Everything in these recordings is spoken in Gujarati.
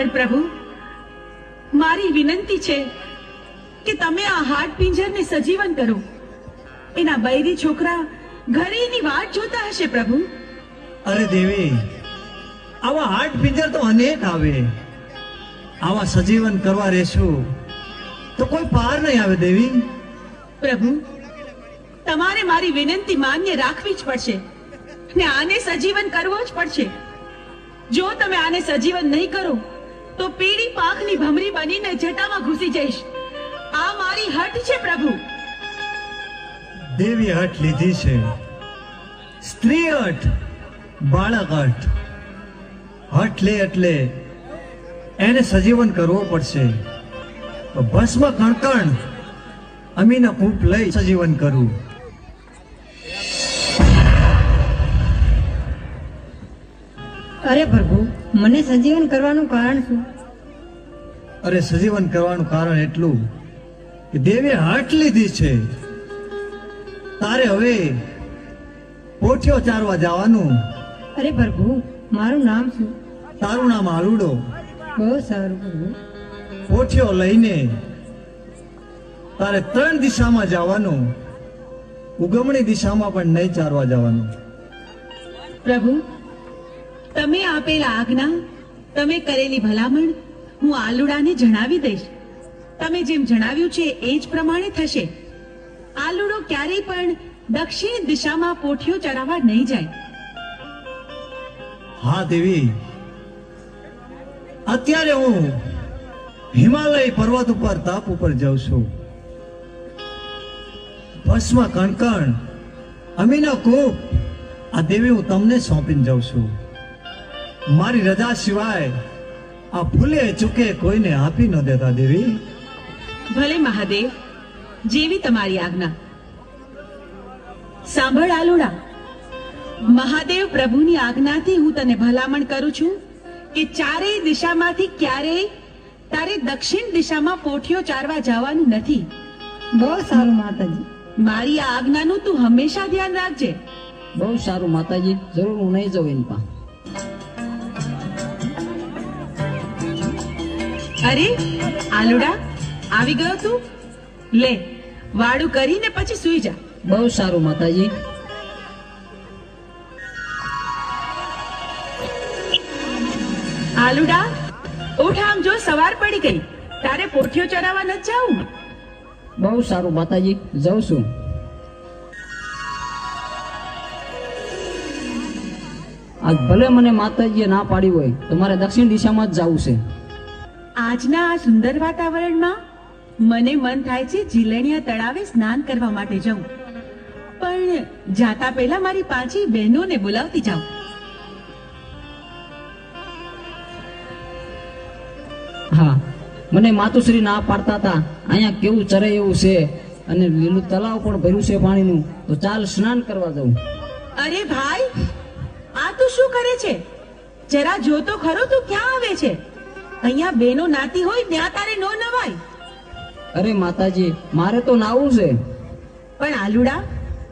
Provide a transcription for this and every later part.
પણ પ્રભુ, મારી વિનંતી છે કે તમે આ હાડ પિંજરને સજીવન કરો. એના બૈરી છોકરા ઘરે એની વાટ જોતા હશે પ્રભુ. અરે દેવી, આવા હાડ પિંજર તો અનેક આવે. આવા સજીવન કરવા રહેશું તો કોઈ પાર નહીં આવે દેવી. પ્રભુ, તમારે મારી વિનંતી માન્ય રાખવી જ પડશે ને આને સજીવન કરવો જ પડશે. જો તમે આને સજીવન નહીં કરો તો પીળી પાંખની ભમરી બનીને જટામાં ઘૂસી જઈશ. આ મારી હઠ છે પ્રભુ. દેવી હઠ લીધી છે. સ્ત્રી હઠ, બાળક હઠ. હઠ લે એટલે એને સજીવન કરવો પડશે. ભસ્મ કણકણ અમીના કૂપ લઈ સજીવન કરું. અરે પ્રભુ, મને સજીવન કરવાનું કારણ શું? અરે સજીવન કરવાનું કારણ એટલું કે દેવે હઠ લીધી છે. તારે હવે પોઠિયો ચારવા જવાનું. અરે પ્રભુ, મારું નામ શું? તારું નામ આલુડો. બહુ સારું પ્રભુ. પોઠિયો લઈને તારે 3 દિશામાં જવાનું. ઉગમણી દિશામાં પણ નહીં ચારવા જવાનું. પ્રભુ, તમે આપેલા આજ્ઞા, તમે કરેલી ભલામણ હું આલુડાને જણાવી દઈશ. તમે જેમ જણાવ્યું છે એ જ પ્રમાણે થશે. આલુડો ક્યારેય પણ દક્ષિણ દિશામાં પોઠિયો ચરાવવા નહીં જાય. હા દેવી, અત્યારે હું હિમાલય પર્વત ઉપર તાપ ઉપર જાઉં છું. ભસ્મ કણકણ અમીનો કૂપ આ દેવી હું તમને સોંપીને જાઉં છું. મારી રજા સિવાય આ ભૂલે ચૂકે કોઈને આપી ન દેતા દેવી. ભલે મહાદેવ, જેવી તમારી આજ્ઞા. સાંભળ આલુડા, મહાદેવ પ્રભુની આજ્ઞાથી હું તને ભલામણ કરું છું કે ચારેય દિશામાંથી ક્યારેય તારે દક્ષિણ દિશામાં પોઠિયો ચારવા જવાનું નથી. બહુ સારું માતાજી. મારી આ આજ્ઞાનું તું હંમેશા ધ્યાન રાખજે. બહુ સારું માતાજી, જરૂર હું નહીં જાઉં એની પાસે. અરે આલુડા, આવી ગયો તું? લે, વાડું કરીને પછી સૂઈ જા. બહુ સારું માતાજી. આલુડા, ઉઠ, આમ જો સવાર પડી ગઈ. તારે પોઠિયો ચરાવવા ન જાવું? બહુ સારું માતાજી, જાઉં છું. આજ ભલે મને માતાજીએ ના પાડી હોય તો મારે દક્ષિણ દિશામાં જ જવું છે. આજના આ સુંદર વાતાવરણમાં મને મન થાય છે જીલણિયા તળાવે સ્નાન કરવા માટે જાઉં. પણ જાતા પહેલા મારી 5 બહેનોને બોલાવતી જાઉં. હા, મને માતુશ્રી ના પાડતા હતા અહીંયા કેવું ચરે એવું છે અને લીલું તલાવ પણ ભર્યું છે પાણીનું, તો ચાલ સ્નાન કરવા જાઉં. અરે ભાઈ, આ તું શું કરે છે? જરા જો તો ખરો, તું ક્યાં આવે છે? અહીંયા બેનો નાતી હોય ત્યાં તારે નો નવાય. અરે માતાજી, મારે તો નાવું છે. પણ આલુડા,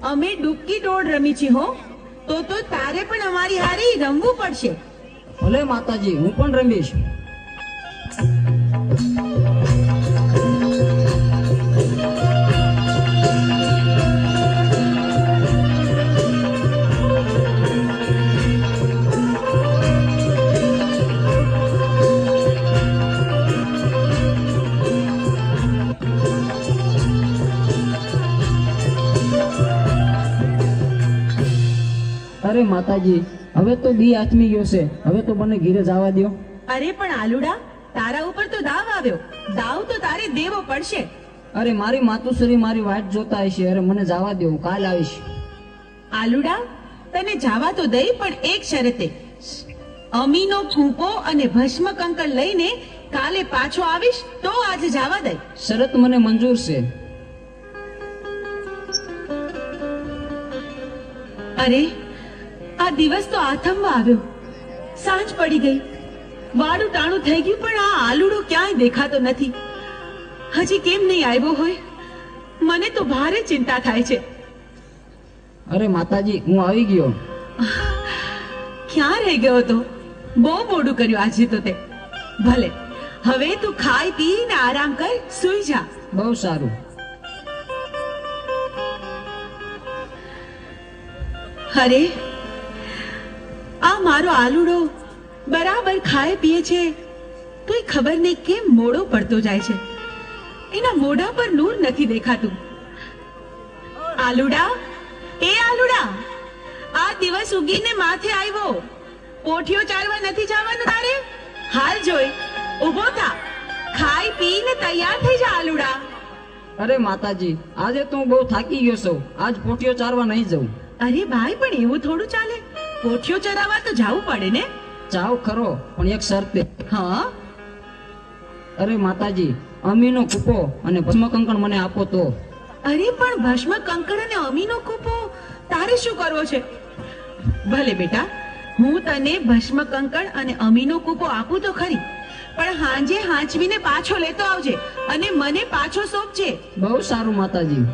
અમે ડૂબકી દોડ રમી છી હો, તો તારે પણ અમારી હારી રમવું પડશે. ભલે માતાજી, હું પણ રમીશ. અરે માતાજી, હવે તો દી આથમી ગયો છે, હવે તો મને ઘીરે જવા દો. અરે પણ આલુડા, તારા ઉપર તો દાવ આવ્યો. દાવ તો તારે દેવો પડશે. અરે મારી માતુશ્રી મારી વાટ જોતા હશે. અરે મને જવા દો, હું કાલ આવીશ. આલુડા, તને જવા તો દઈ, પણ એક શરતે. અમીનો કૂપો અને ભસ્મ કંકર લઈને કાલે પાછો આવીશ તો આજે જવા દઈ. શરત મને મંજૂર છે. અરે, આ દિવસ તો આથમવા આવ્યો. સાંજ પડી ગઈ, વાડું ટાણું થઈ ગયું, પણ આ આલુડો ક્યાંય દેખાતો નથી. હજી કેમ નહીં આવ્યો હોય? મને તો ભારે ચિંતા થાય છે. અરે માતાજી, હું આવી ગયો. ક્યાં રહી ગયો તો? બહુ મોડું કર્યું આજે તો તે. ભલે, હવે તું ખાઈ પીને આરામ કર, સૂઈ જા. બહુ સારું. અરે, આ મારો આલુડો બરાબર ખાય પીએ છે, તોય ખબર નહીં કેમ મોડો પડતો જાય છે. એના મોઢા પર નૂર નથી દેખાતું. આલુડા, એ આલુડા, આ દિવસ ઉગીને માથે આવ્યો. પોઠિયો ચારવા નથી જવાનું તારે? હાલ જોઈ, ઊભો થા, ખાઈ પીને તૈયાર થઈ જા આલુડા. અરે માતાજી, આજે તો હું બહુ થાકી ગયો છું. આજ પોઠિયો ચારવા નહીં જઉં. અરે ભાઈ, પણ એવું થોડું ચાલે. પોઠિયો ચરાવવા તો જવું પડે ને. જાવ ખરો, પણ એક શરતે. હા, અરે માતાજી, અમીનો કૂપો અને ભસ્મ કંકણ મને આપો તો. અરે પણ ભસ્મ કંકણ અને અમીનો કૂપો તારે શું કરવો છે? ભલે બેટા, હું તને ભસ્મ કંકણ અને અમીનો કૂપો આપું તો ખરી, પણ હાંજે હાંચવીને પાછો લેતો આવજે અને મને પાછો સોંપજે. બહુ સારું માતાજી.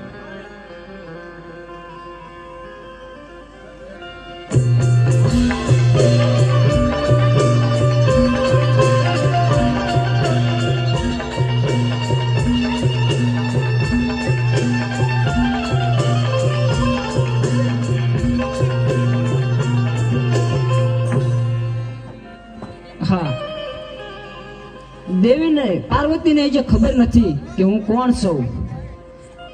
હા, દેવીને પાર્વતીને જે ખબર નથી કે હું કોણ છું.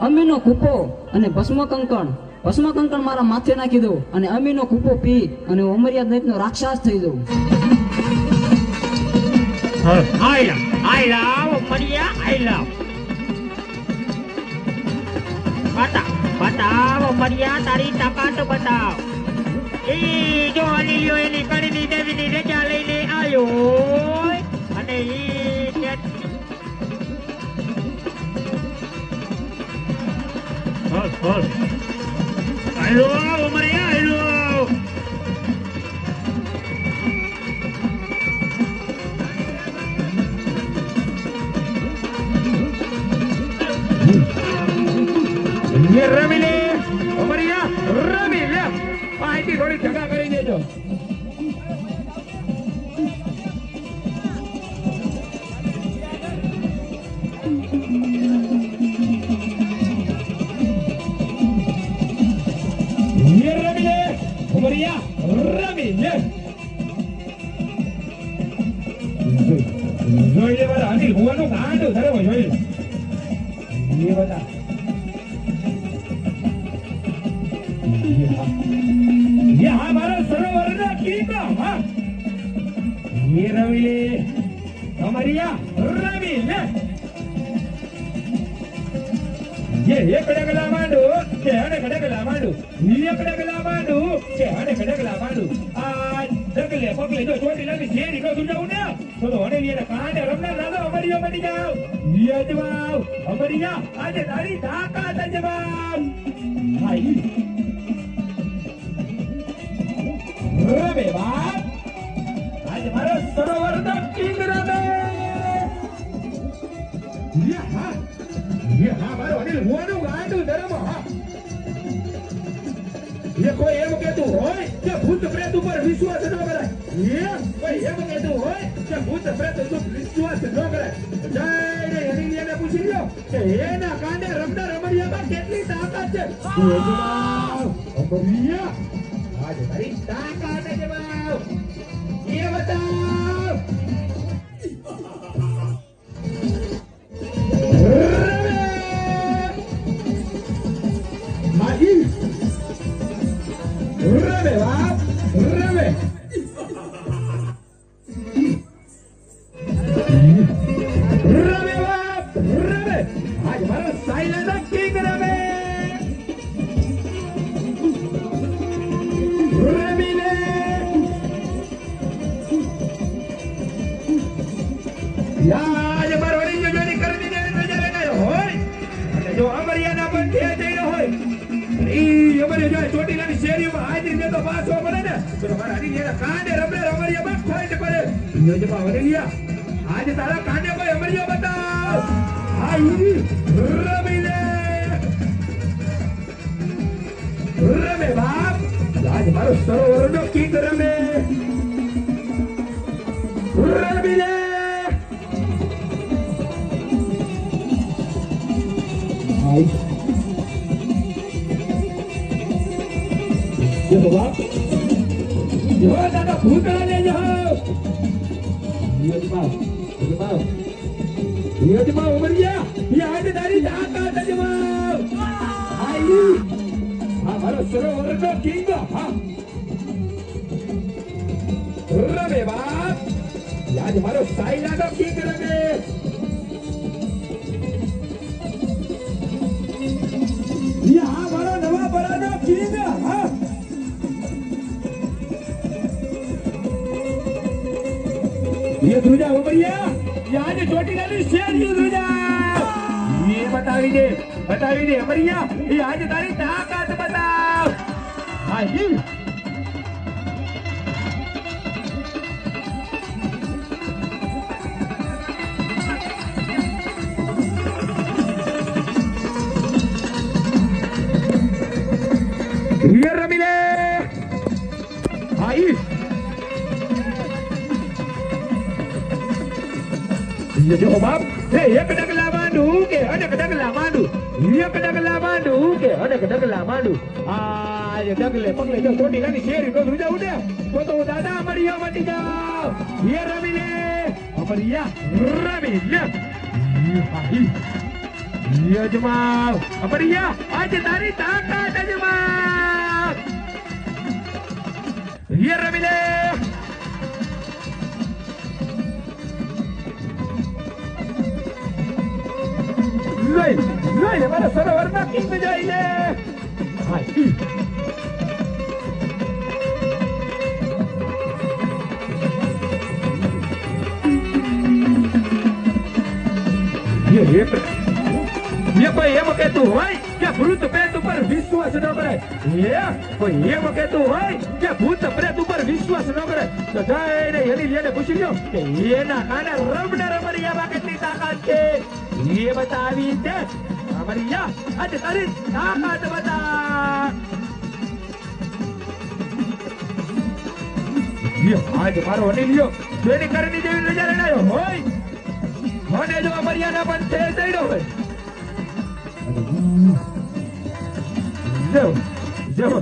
અમીનો કૂપો અને ભસ્મ કંકણ મારા માથે નાખી દઉં અને અમીનો કૂપો પી અને હું અમર્યાદ દૈત્યનો રાક્ષસ થઈ દઉં. બતાવ મરિયા, તારી તાકાત બતાવ. ઈ જો અલીલિયો એની કડીની દેવીની રજા લઈને આવ્યો અને આયલો મરિયા, આયલો. રમી લે મરિયા, રમી લે. અહીંથી થોડી જગા કરી દેજો. રમી લે મરિયા, રમી લે. જોઈ લે મારા અનિલ ભુવાનું ગાંડું ધરે જોઈ લે. એ બધા ये हमारा सरोवर ना कीड़ा, हाँ ये रवि हमारिया रवि ले ये कड़कला मांडू के हने कड़कला मांडू ये कड़कला मांडू के हने कड़कला मांडू आज जगले पगले जो छोटी लगी जेरी को सुनाऊ ना तो हने ये कांडे रमना लादो हमारिया बनी जाओ ये जवाब हमारिया आज तारी ताकत जवाब भाई रमे बाप, आज मारो सरोवर दा किंग रमे. ये हाँ मारो अनिल हुआनु गांडू धर्म. हाँ ये कोई एम कहतु होय કે ભૂત પ્રેત ઉપર વિશ્વાસ ન કરાય. ये कोई एम कहतु होय કે ભૂત પ્રેત ઉપર વિશ્વાસ ન કરાય. જઈને અનિલને પૂછી લ્યો કે એના કાંડે રમતા રમડિયામાં કેટલી તાકાત છે. અમરિયા आज भाई ताकत जवाब ये बताओ. माही रमे बाप रमे रमे बाप रमे आज हमारा साइलेंट किंग रमे आज बार वाली जो जोनी कर दी ने नजर गए होय અને જો અમરિયાના પણ થે જઈને હોય ઈ અમરિયા જો ચોટી લાની શેરીમાં હાજરી દે તો પાછો પડે ને તો મારા હરી એના કાંડે રમે અમરિયામાં ફાઈટ પડે. યો જબા વરેલિયા આજ તારા કાંડે કોઈ અમરિયા બતાવ. આઈ રમી લે રમે બાપ, આજ મારો સરોવરનો કિંગ રમે રમી લે. આઈ જો બાપ જો દાદા ભૂતળા ને જો યજમા ઉમરિયા યાદ તારી તાકાત યજમા આઈ હા મારો સરોવરનો કિંગ હા રમે બાપ યાદ મારો સાયલાનો કિંગ રમે યા મારો નવા બરાનો કિંગ હા ये धुजा उमरिया याद ચોટીલાની શેરી ધુજા ये बताવી દે ઉમરિયા ये आज તારી તાકાત બતાવ હા જી ये रमिले आई ये जो बाप हे एक डगला मांडू के अनेक डगला मांडू एक डगला मांडू के अनेक डगला मांडू आ ये डगले पगले जो छोटी नानी शेरी को रुजा उड़े तो दादा अमरिया मटी जाओ ये रमिले अमरिया रमिले ये जमाव अमरिया आज तारी ताकात जमाव ये रमिले લઈ મારા સરોવરમાં કિંગ જોઈ લે ये कोई एम कहतु होय કે ભૂત પ્રેત ઉપર વિશ્વાસ ન કરે એ કોઈ એમ કહેતું હોય કે ભૂત પ્રેત ઉપર વિશ્વાસ ન કરે તો જઈને હેલીને પૂછી લ્યો કે એના કાને રમના રમરિયામાં કેટલી તાકાત છે એ બતાવી દે રમરિયા આજે તારી તાકાત બતા આજ મારો અનિલ્યો જેની કરણી જેવી નજર એનાયો હોય મને જો અમરિયાના પણ તે દઈડો હોય જાઓ જાઓ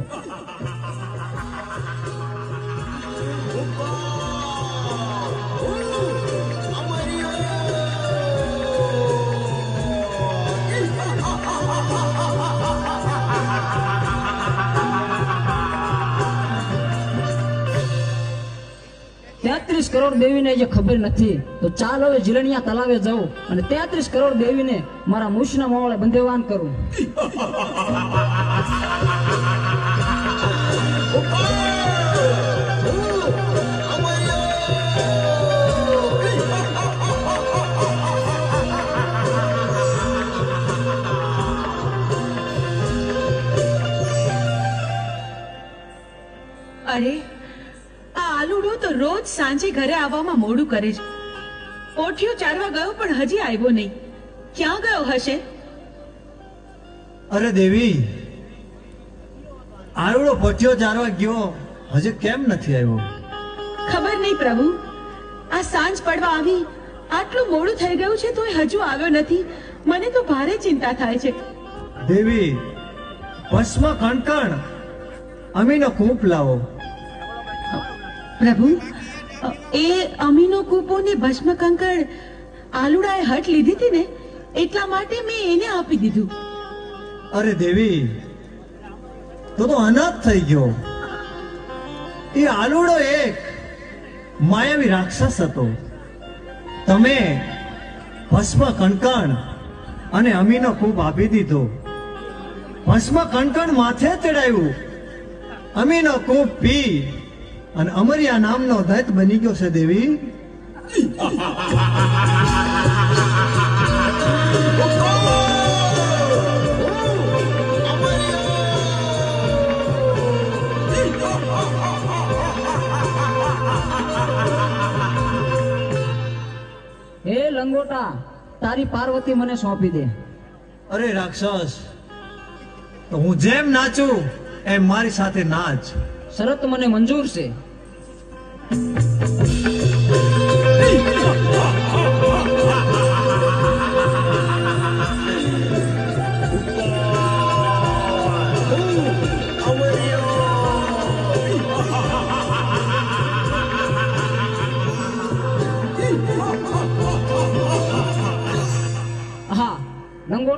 કરોડ દેવીને જે ખબર નથી તો ચાલ હવે જીલણિયા તલાવે જાઉં અને 33 કરોડ દેવીને મારા મૂછના મોવળે બંધેવાન કરું. અરે આ આલુડો તો રોજ સાંજે ઘરે આવવામાં મોડું કરે છે. પોઠિયો ચારવા ગયો પણ હજી આવ્યો નહીં. ક્યાં ગયો હશે? અરે દેવી, આલુડો પોઠિયો ચારવા ગયો હજી કેમ નથી આવ્યો? ખબર નહીં પ્રભુ. આ સાંજ પડવા આવી, આટલું મોડું થઈ ગયું છે તોય હજુ આવ્યો નથી. મને તો ભારે ચિંતા થાય છે. દેવી, ભસ્મ કણકણ અમીનો કૂપ લાવો. પ્રભુ, એ અમીનો કૂપો ને ભસ્મ કંકણ આલુડાએ હટ લીધી હતી ને, એટલા માટે મેં એને આપી દીધું. અરે દેવી, તો અનાથ થઈ ગયો. એ આલુડો એક માયાવી રાક્ષસ હતો. તમે ભસ્મ કણકણ અને અમીનો કૂપ આપી દીધો. ભસ્મ કણકણ માથે ચડાવ્યું, અમીનો કૂપ પી અને અમરિયા નામનો દૈત બની ગયો છે. દેવી, હે લંગોટા, તારી પાર્વતી મને સોંપી દે. અરે રાક્ષસ, તો હું જેમ નાચું એમ મારી સાથે નાચ. શરત મને મંજૂર છે.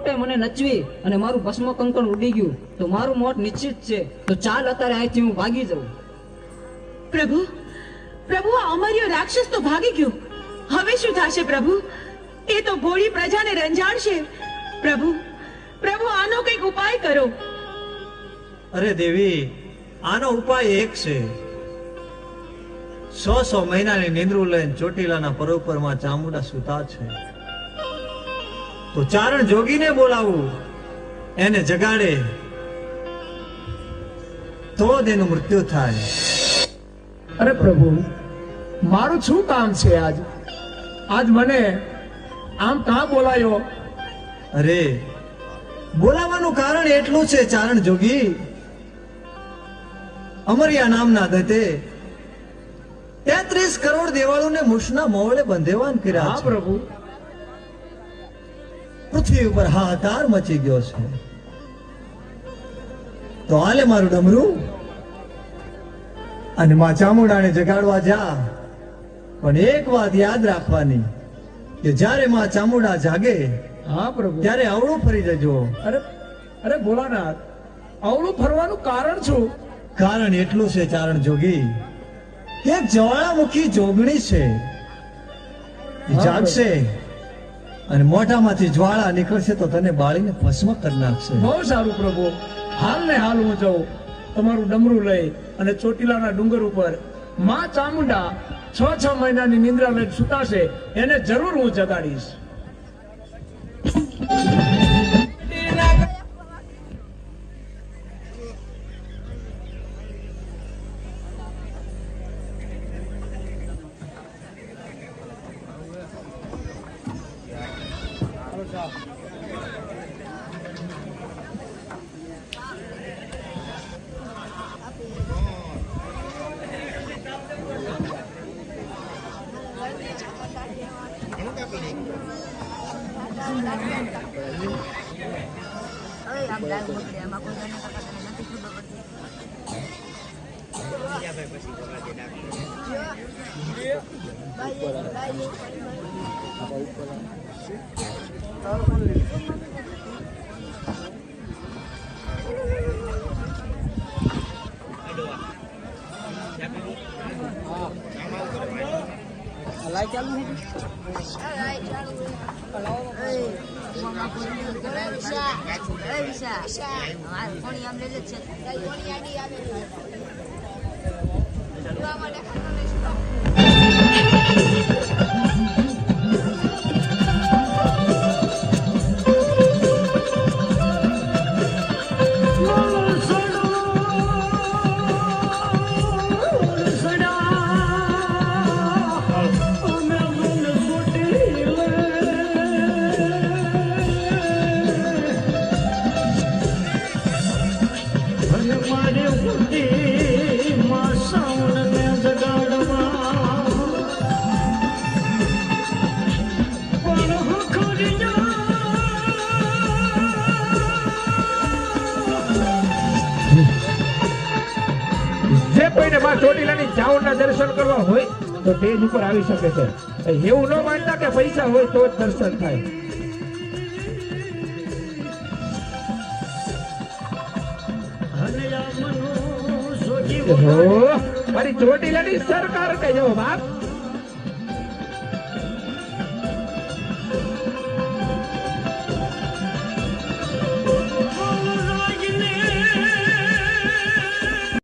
મોટે મને નચવી અને મારું ભસ્મ કંકણ ઉડી ગયું તો મારું મોત નિશ્ચિત છે. તો ચાલ અત્યારે અહીંથી હું ભાગી જાઉં. પ્રભુ પ્રભુ આ અમર્યો રાક્ષસ તો ભાગી ગયો. હવે શું થશે પ્રભુ? એ તો ભોળી પ્રજાને રંજાડશે. પ્રભુ પ્રભુ આનો કંઈક ઉપાય કરો. અરે દેવી, આનો ઉપાય એક છે. 100 મહિનાની નિંદ્રું લઈને ચોટીલાના પરોપરમાં ચામુંડા સૂતા છે. તો ચારણ જોગીને બોલાવું, એને જગાડે તો જ એનું મૃત્યુ થાય. અરે પ્રભુ, મારું શું કામ છે આજ? આજ મને આમ કાં બોલાયો? અરે બોલાવાનું કારણ એટલું છે ચારણ જોગી, અમરિયા નામના દૈતે 33 કરોડ દેવાળોને મૂછના મોવડે બંધેવાન કર્યા હા છે. પ્રભુ. પૃથ્વી ઉપર હાહાકાર મચી ગયો છે. તો હાલે મારું ડમરું અને માં ચામુંડાને જગાડવા જા. પણ એક વાત યાદ રાખવાની કે જ્યારે માં ચામુંડા જાગે હા પ્રભુ. ત્યારે અવળું ફરી જજો. અરે અરે ભોળાનાથ, અવળું ફરવાનું કારણ શું? કારણ એટલું છે ચારણ જોગી કે એક જ્વાળામુખી જોગણી છે. એ જાગશે અને મોઢામાંથી જ્વાળા નીકળશે તો તને બાળીને ભસ્મ કરી નાખશે. બહુ સારું પ્રભુ. હાલ ને હાલ હું જાઉં તમારું ડમરું લઈ અને ચોટીલાના ડુંગર ઉપર માં ચામુંડા 6 મહિનાની નિંદ્રા લઈને સુતાશે, એને જરૂર હું જગાડીશ. જે કોઈને માં ચોટીલાની ચાવડના દર્શન કરવા હોય તો સ્ટેજ ઉપર આવી શકે છે. એવું ન માનતા કે પૈસા હોય તો જ દર્શન થાય. મારી ચોટીલાની સરકાર કહેજો બાપ.